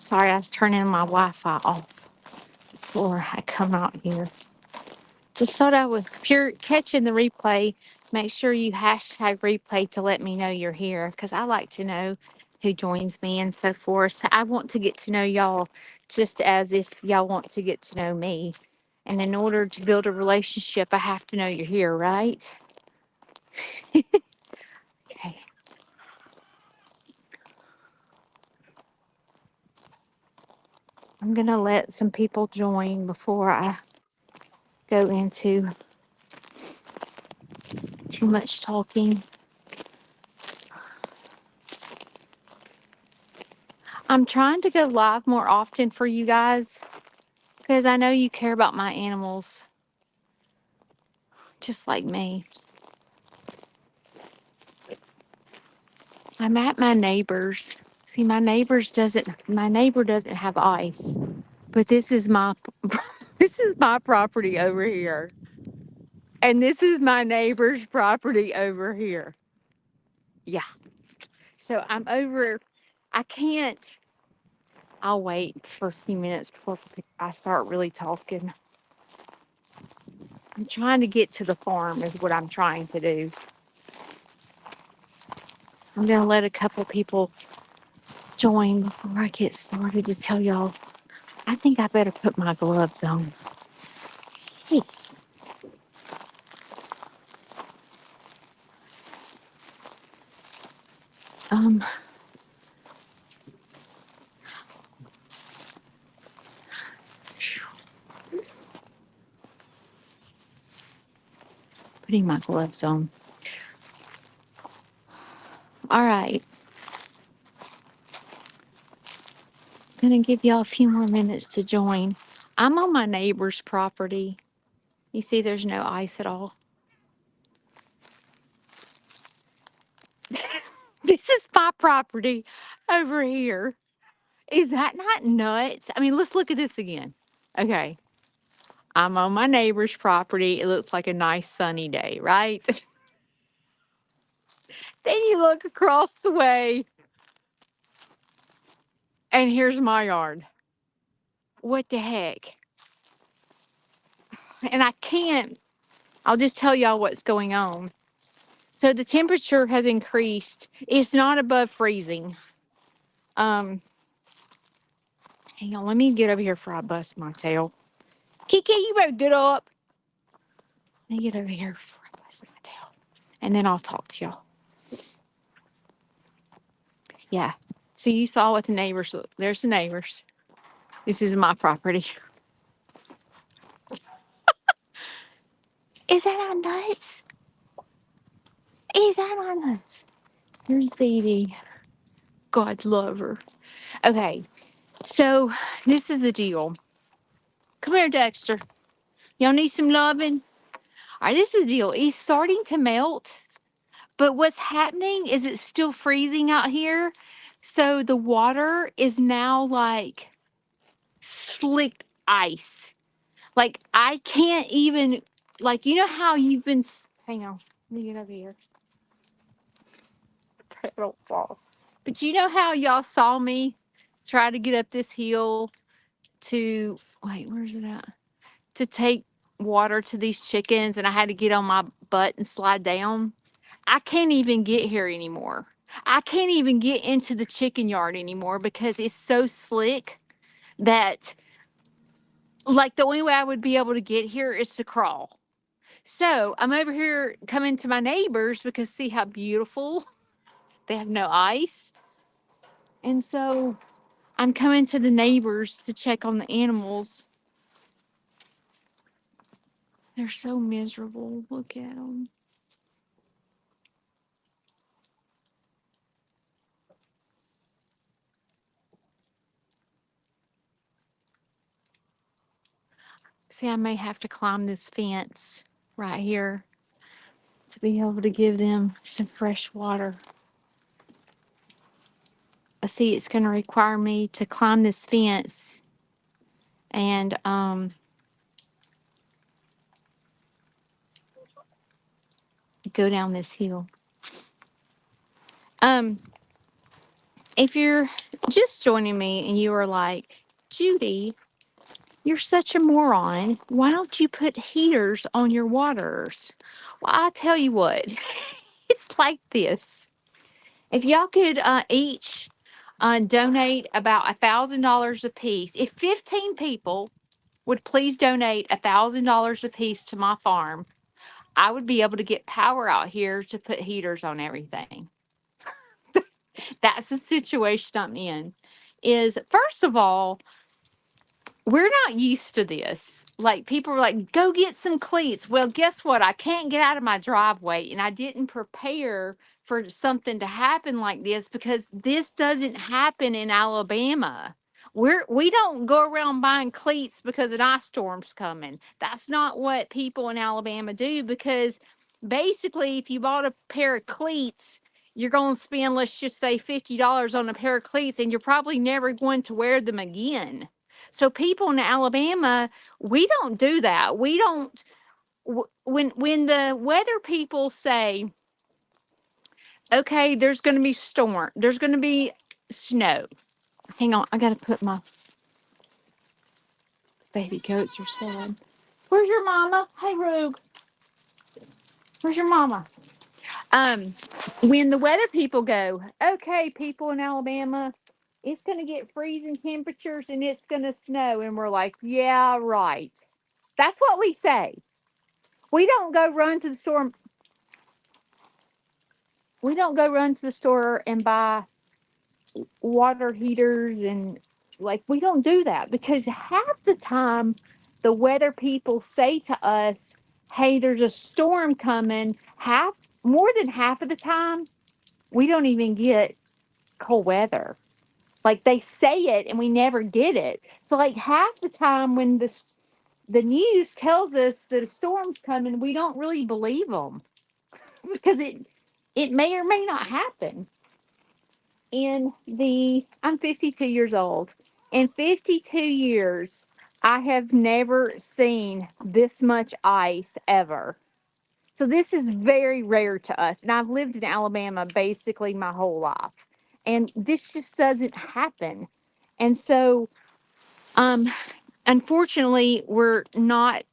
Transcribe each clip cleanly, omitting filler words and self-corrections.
Sorry, I was turning my Wi-Fi off before I come out here. Just thought I was, if you're catching the replay, make sure you hashtag replay to let me know you're here because I like to know who joins me and so forth. I want to get to know y'all just as if y'all want to get to know me. And in order to build a relationship, I have to know you're here, right? Okay. I'm going to let some people join before I go into too much talking. I'm trying to go live more often for you guys because I know you care about my animals just like me. I'm at my neighbor's. See, my neighbor doesn't have ice, but this is my this is my property over here. And this is my neighbor's property over here. Yeah. So I'm over I can't I'll wait for a few minutes before I start really talking. I'm trying to get to the farm is what I'm trying to do. I'm going to let a couple people join before I get started to tell y'all. I think I better put my gloves on. Hey. Um, Putting my gloves on. All right. I'm going to give y'all a few more minutes to join. I'm on my neighbor's property. You see, there's no ice at all. This is my property over here. Is that not nuts? I mean, let's look at this again. Okay. I'm on my neighbor's property. It looks like a nice sunny day, right? Then you look across the way, and here's my yard. What the heck? And I can't, I'll just tell y'all what's going on. So the temperature has increased. It's not above freezing. Um, Hang on, let me get over here before I bust my tail. Kiki, you better get up. Let me get over here before I bust my tail. And then I'll talk to y'all. Yeah. So you saw what the neighbors look. There's the neighbors. This is my property. Is that not nuts? Is that not nuts? Here's baby. God love her. Okay. So this is the deal. Come here, Dexter. Y'all need some loving? All right, this is the deal. It's starting to melt, but what's happening is it's still freezing out here. So the water is now like slick ice. Like I can't even, like, you know how you've been, hang on, let me get over here. I don't fall. But you know how y'all saw me try to get up this hill to, wait, where's it at? To take water to these chickens and I had to get on my butt and slide down. I can't even get here anymore. I can't even get into the chicken yard anymore because it's so slick that, like, the only way I would be able to get here is to crawl. So I'm over here coming to my neighbors because see how beautiful they have no ice. And so I'm coming to the neighbors to check on the animals. They're so miserable. Look at them. See, I may have to climb this fence right here to be able to give them some fresh water. I see it's going to require me to climb this fence and go down this hill. Um, If you're just joining me and you are like, Judy, you're such a moron. Why don't you put heaters on your waters? Well, I tell you what, it's like this. If y'all could each donate about $1,000 a piece, if 15 people would please donate $1,000 a piece to my farm, I would be able to get power out here to put heaters on everything. That's the situation I'm in. Is first of all, we're not used to this. Like people are like, go get some cleats. Well, guess what? I can't get out of my driveway and I didn't prepare for something to happen like this because this doesn't happen in Alabama. We don't go around buying cleats because an ice storm's coming. That's not what people in Alabama do because basically if you bought a pair of cleats, you're going to spend, let's just say, $50 on a pair of cleats and you're probably never going to wear them again. So people in Alabama, we don't do that. We don't when the weather people say, "Okay, there's going to be storm. There's going to be snow." Hang on, I got to put my baby goats are sad. Where's your mama? Hey, Rube. Where's your mama? Um, when the weather people go, "Okay, people in Alabama, it's going to get freezing temperatures and it's going to snow," and we're like, "Yeah, right." That's what we say. We don't go run to the store. We don't go run to the store and buy water heaters and like we don't do that because half the time the weather people say to us, "Hey, there's a storm coming." Half more than half of the time, we don't even get cold weather. Like they say it and we never get it. So like half the time when the news tells us that a storm's coming, we don't really believe them because it may or may not happen. I'm 52 years old. In 52 years, I have never seen this much ice ever. So this is very rare to us. And I've lived in Alabama basically my whole life. And this just doesn't happen. And so um unfortunately we're not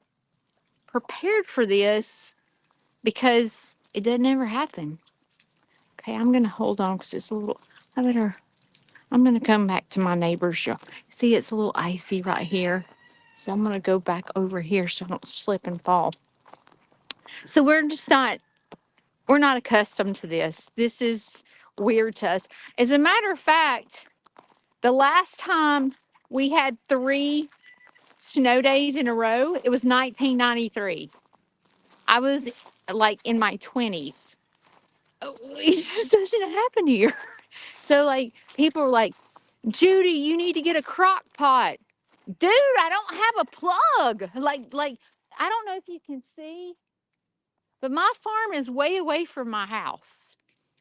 prepared for this because it doesn't ever happen. Okay, I'm gonna hold on because it's a little I better I'm going to come back to my neighbor's yard. See, it's a little icy right here. So I'm going to go back over here so I don't slip and fall. So we're not accustomed to this. This is weird to us. As a matter of fact, the last time we had 3 snow days in a row, it was 1993. I was like in my 20s. It just doesn't happen here. So, like, people are like, Judy, you need to get a crock pot. Dude, I don't have a plug. Like I don't know if you can see, but my farm is way away from my house.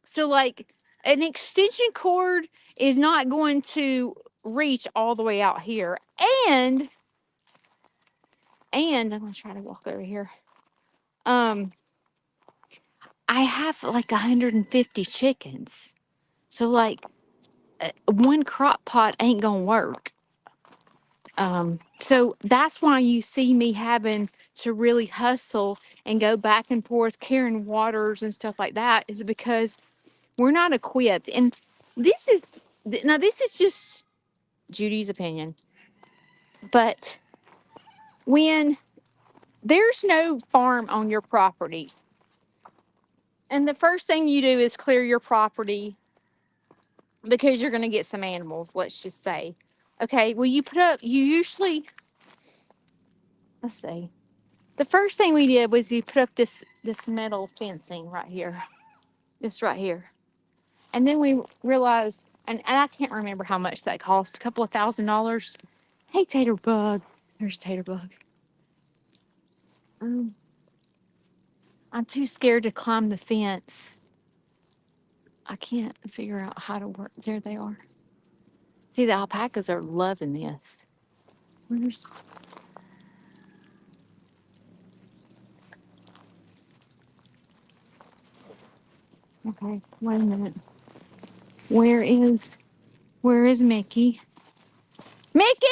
So like an extension cord is not going to reach all the way out here. And I'm going to try to walk over here. Um I have like 150 chickens. So like one crock pot ain't going to work. So that's why you see me having to really hustle and go back and forth carrying waters and stuff like that is because we're not equipped. And this is this is just Judy's opinion. But when there's no farm on your property, and the first thing you do is clear your property because you're going to get some animals, let's just say. Okay, well you usually let's see. The first thing we did was we put up this metal fencing right here. This right here. And then we realized, and I can't remember how much that cost, a couple of $1,000. Hey, Tater Bug. There's Tater Bug. Um, I'm too scared to climb the fence. I can't figure out how to work. There they are. See, the alpacas are loving this. Where's, okay, wait a minute. Where is Where is Mickey? Mickey!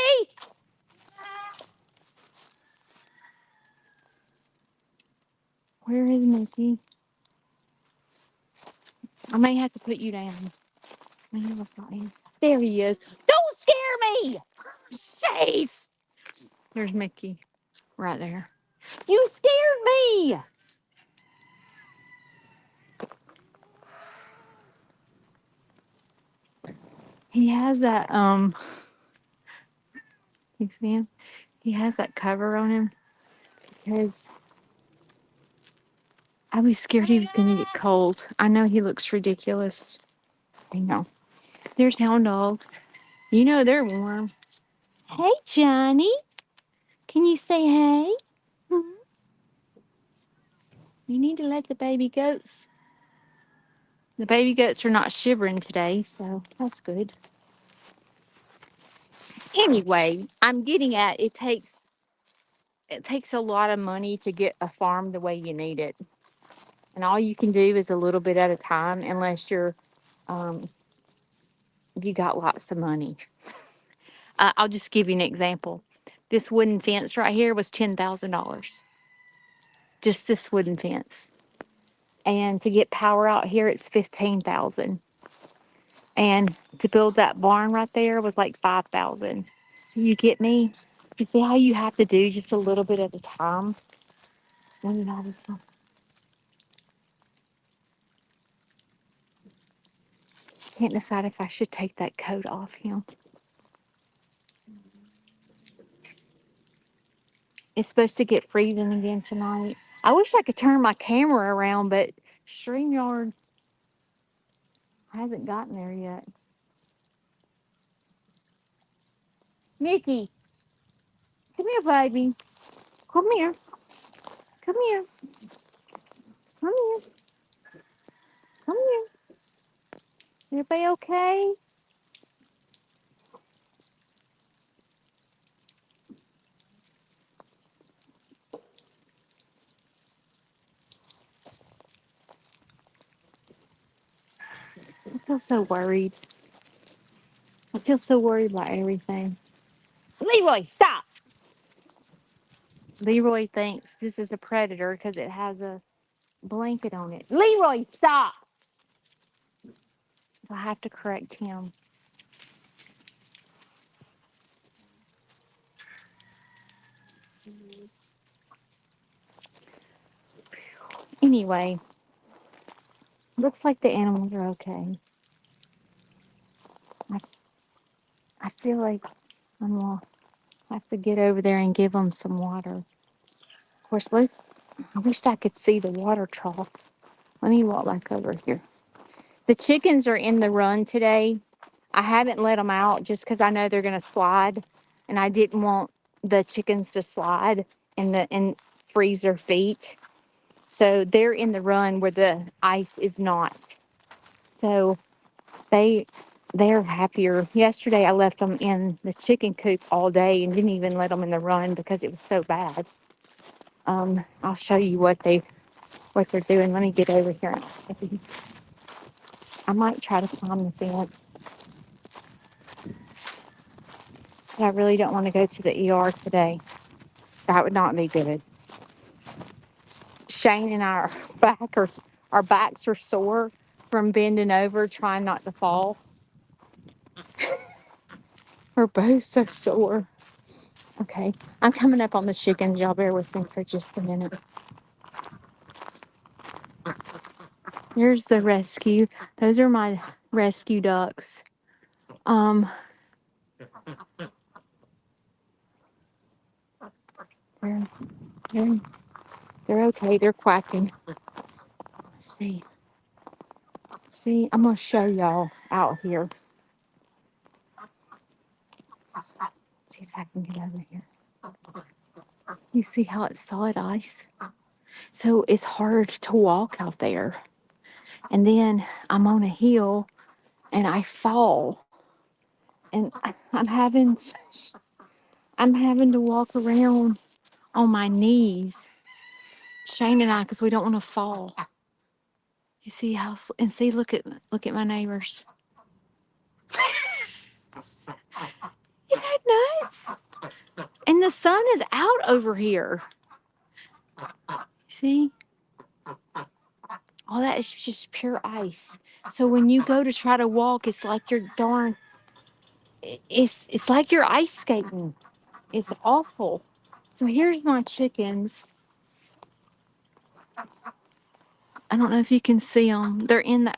Where is Mickey? I may have to put you down. I never got him. There he is. Don't scare me! Jeez! There's Mickey. Right there. You scared me! He has that, you see him? He has that cover on him because I was scared he was going to get cold. I know he looks ridiculous. I know. There's Hound Dog. You know they're warm. Hey, Johnny. Can you say hey? Hmm? You need to let the baby goats. The baby goats are not shivering today, so that's good. Anyway, I'm getting at it takes a lot of money to get a farm the way you need it. And all you can do is a little bit at a time unless um, you got lots of money. I'll just give you an example. This wooden fence right here was $10,000. Just this wooden fence. And to get power out here, it's 15,000. And to build that barn right there was like 5,000. So you get me? You see how you have to do just a little bit at a time? Can't decide if I should take that coat off him. It's supposed to get freezing again tonight. I wish I could turn my camera around, but StreamYard hasn't gotten there yet. Mickey, come here, baby. Come here. Come here. Come here. Come here. Everybody okay? I feel so worried. I feel so worried about everything. Leroy, stop! Leroy thinks this is a predator because it has a blanket on it. Leroy, stop! I have to correct him. Anyway, looks like the animals are okay. I, I feel like I'm gonna have to get over there and give them some water. Of course, I wished I could see the water trough. Let me walk back over here. The chickens are in the run today. I haven't let them out just because I know they're going to slide, and I didn't want the chickens to slide and freeze their feet. So they're in the run where the ice is not. So they they're happier. Yesterday I left them in the chicken coop all day and didn't even let them in the run because it was so bad. I'll show you what they're doing. Let me get over here. I might try to climb the fence. But I really don't want to go to the ER today. That would not be good. Shane and our backs are sore from bending over trying not to fall. We're both so sore. Okay, I'm coming up on the chickens. Y'all bear with me for just a minute. Here's the rescue. Those are my rescue ducks. Um, they're, they're, they're okay. They're quacking. Let's see. See, I'm gonna show y'all out here. See if I can get over here. You see how it's solid ice? So it's hard to walk out there. And then I'm on a hill and I fall. And I'm having to walk around on my knees. Shane and I, because we don't want to fall. You see how and see look at my neighbors. Isn't that nuts? And the sun is out over here. See? All that is just pure ice. So when you go to try to walk, it's like you're darn. It's like you're ice skating. It's awful. So here's my chickens. I don't know if you can see them. They're in that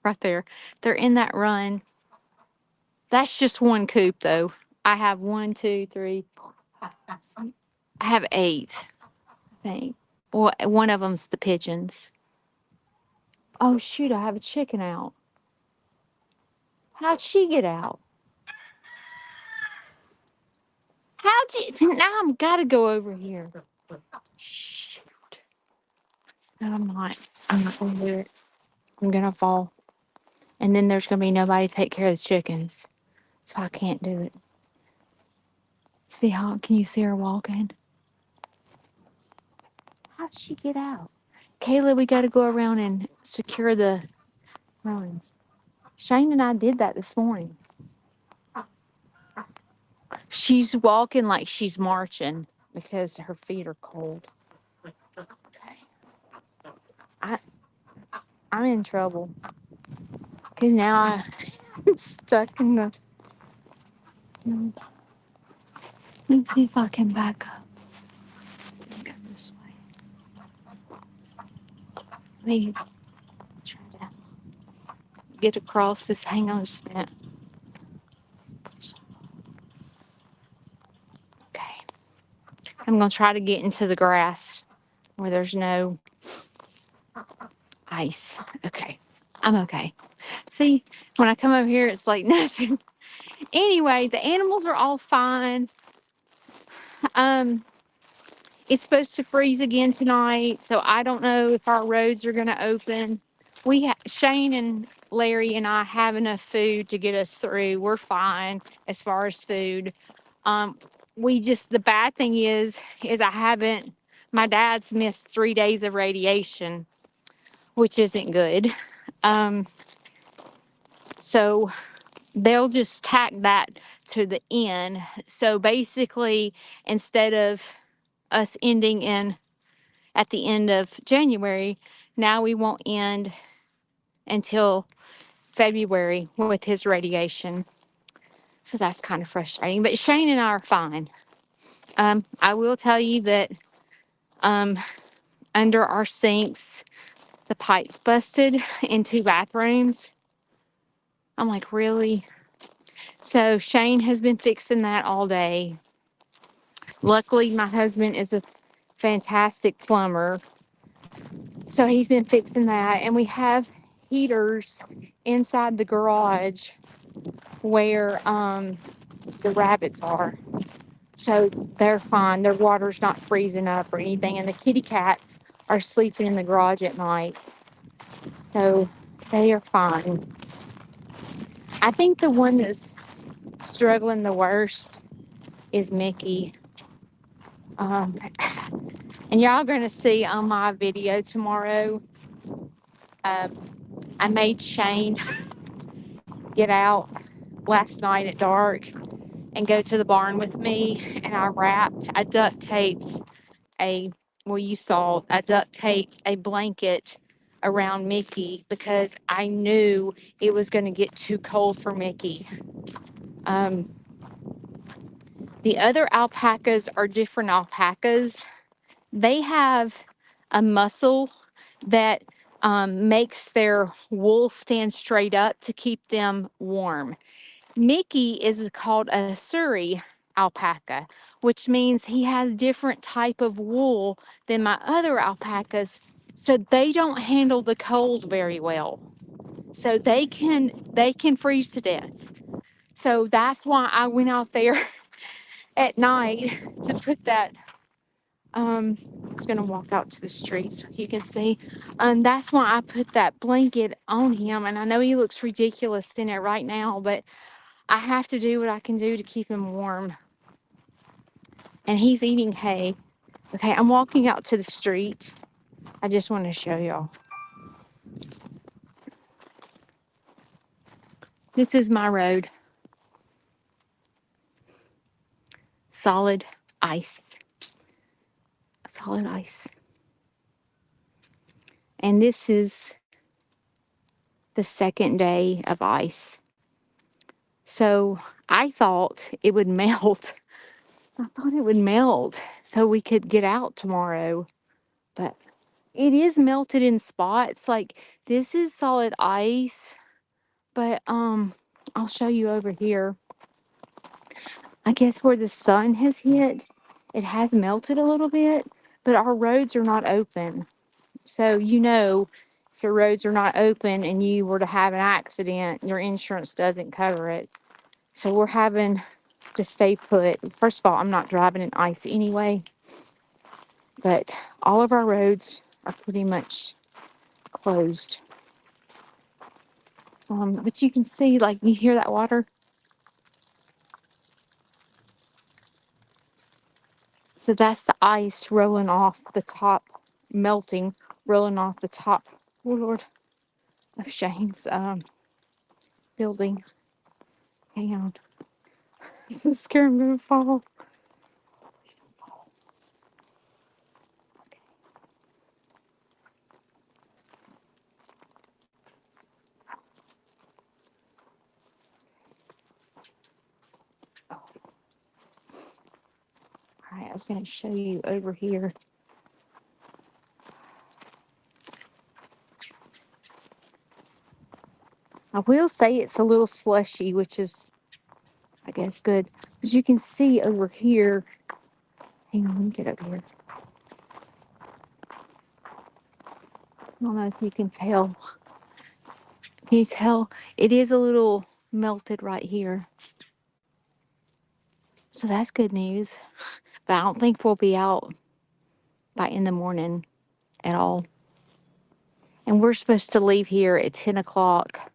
right there. They're in that run. That's just one coop though. I have 1, 2, 3, 4, 5, 6. I have 8. I think. Well, one of them's the pigeons. Oh shoot! I have a chicken out. How'd she get out? How'd you? Now I'm gotta go over here. Shoot! No, I'm not. I'm not gonna do it. I'm gonna fall, and then there's gonna be nobody to take care of the chickens, so I can't do it. See how? Can you see her walking? How'd she get out? Kayla, we gotta go around and secure the runs. Shane and I did that this morning. She's walking like she's marching because her feet are cold. Okay. I'm in trouble because now I'm stuck in the. Let me see if I can back up. Go this way. Let me try to get across this. Hang on just a minute. Okay. I'm going to try to get into the grass where there's no ice. Okay. I'm okay. See, when I come over here, it's like nothing. Anyway, the animals are all fine. It's supposed to freeze again tonight, so I don't know if our roads are going to open. Shane and Larry and I have enough food to get us through. We're fine as far as food. The bad thing is I haven't. My dad's missed 3 days of radiation, which isn't good. So they'll just tack that to the end. So basically, instead of us ending at the end of January, now we won't end until February with his radiation. So that's kind of frustrating. But Shane and I are fine. I will tell you that under our sinks, the pipes busted in 2 bathrooms. I'm like, really? So Shane has been fixing that all day. Luckily, my husband is a fantastic plumber. So he's been fixing that. And we have heaters inside the garage where the rabbits are. So they're fine. Their water's not freezing up or anything. And the kitty cats are sleeping in the garage at night. So they are fine. I think the one that's struggling the worst is Mickey. And y'all going to see on my video tomorrow, I made Shane get out last night at dark and go to the barn with me. And I duct taped I duct taped a blanket around Mickey because I knew it was going to get too cold for Mickey. The other alpacas are different alpacas. They have a muscle that makes their wool stand straight up to keep them warm. Mickey is called a Surrey alpaca, which means he has different type of wool than my other alpacas, so they don't handle the cold very well. So they can freeze to death. So that's why I went out there at night to put that. It's gonna walk out to the street so you can see. That's why I put that blanket on him, and I know he looks ridiculous in it right now, but I have to do what I can do to keep him warm. And he's eating hay. Okay, I'm walking out to the street. I just want to show y'all. This is my road. Solid ice. Solid ice. And this is the second day of ice. So I thought it would melt. I thought it would melt so we could get out tomorrow. But it is melted in spots. Like this is solid ice. But I'll show you over here. I guess where the sun has hit, it has melted a little bit, but our roads are not open. So, if your roads are not open and you were to have an accident, your insurance doesn't cover it. So, we're having to stay put. First of all, I'm not driving in ice anyway, but all of our roads are pretty much closed. But you can see, like, you hear that water? So that's the ice rolling off the top, melting, rolling off the top, oh Lord, of Shane's building. Hang on. It's so scared me to fall. Oh. All right, I was going to show you over here. I will say it's a little slushy, which is, I guess, good. But you can see over here. Hang on, let me get over here. I don't know if you can tell. Can you tell? It is a little melted right here. So that's good news. But I don't think we'll be out by in the morning at all. And we're supposed to leave here at 10 o'clock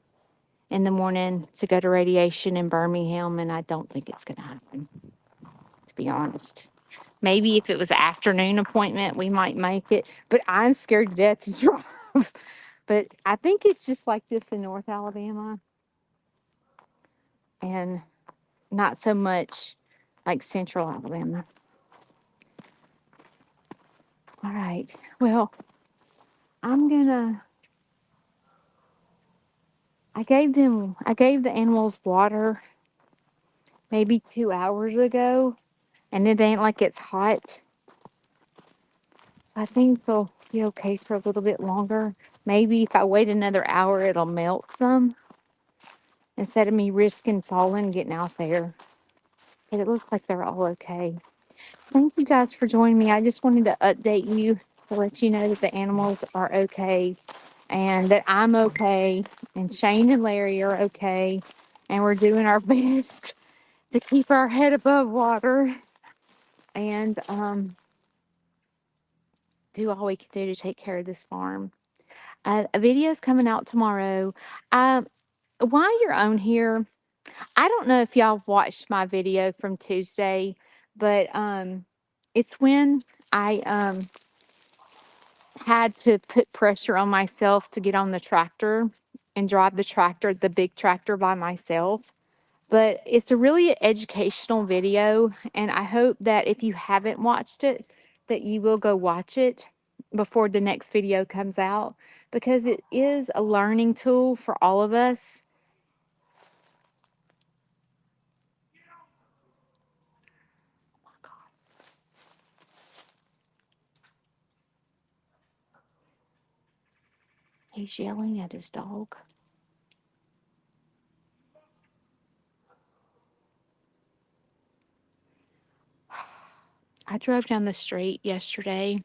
in the morning to go to radiation in Birmingham. And I don't think it's going to happen, to be honest. Maybe if it was an afternoon appointment, we might make it. But I'm scared to death to drive. But I think it's just like this in North Alabama. And not so much like Central Alabama. All right. Well, I'm going to. I gave the animals water maybe 2 hours ago, and it ain't like it's hot. I think they'll be okay for a little bit longer. Maybe if I wait another hour, it'll melt some instead of me risking falling and getting out there. But it looks like they're all okay. Thank you guys for joining me. I just wanted to update you to let you know that the animals are okay and that I'm okay and Shane and Larry are okay and we're doing our best to keep our head above water and do all we can do to take care of this farm. A video is coming out tomorrow. While you're on here, I don't know if y'all have watched my video from Tuesday, but it's when I had to put pressure on myself to get on the tractor and drive the tractor, the big tractor by myself. But it's a really educational video, and I hope that if you haven't watched it, that you will go watch it before the next video comes out because it is a learning tool for all of us. He's yelling at his dog. I drove down the street yesterday,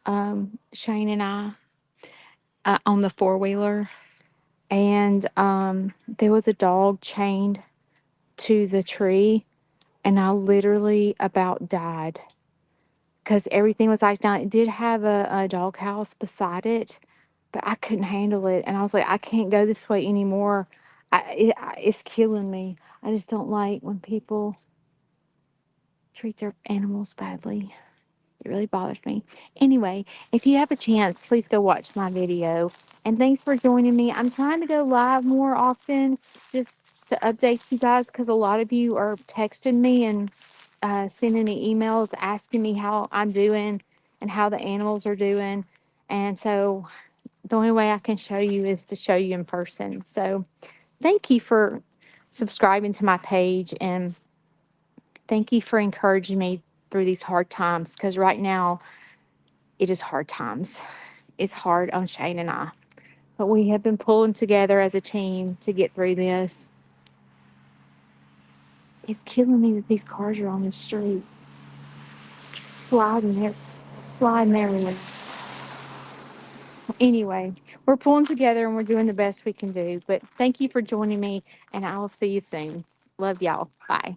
Shane and I, on the four-wheeler, and there was a dog chained to the tree, and I literally about died because everything was like, now it did have a dog house beside it, but I couldn't handle it, and I was like, I can't go this way anymore. It's killing me. I just don't like when people treat their animals badly. It really bothers me. Anyway, if you have a chance, please go watch my video. And thanks for joining me. I'm trying to go live more often just to update you guys because a lot of you are texting me and sending me emails asking me how I'm doing and how the animals are doing. And so the only way I can show you is to show you in person. So thank you for subscribing to my page and thank you for encouraging me through these hard times because right now it is hard times. It's hard on Shane and I, but we have been pulling together as a team to get through this. It's killing me that these cars are on the street, sliding there, sliding everywhere. Anyway, we're pulling together and we're doing the best we can do. But thank you for joining me, and I will see you soon. Love y'all. Bye.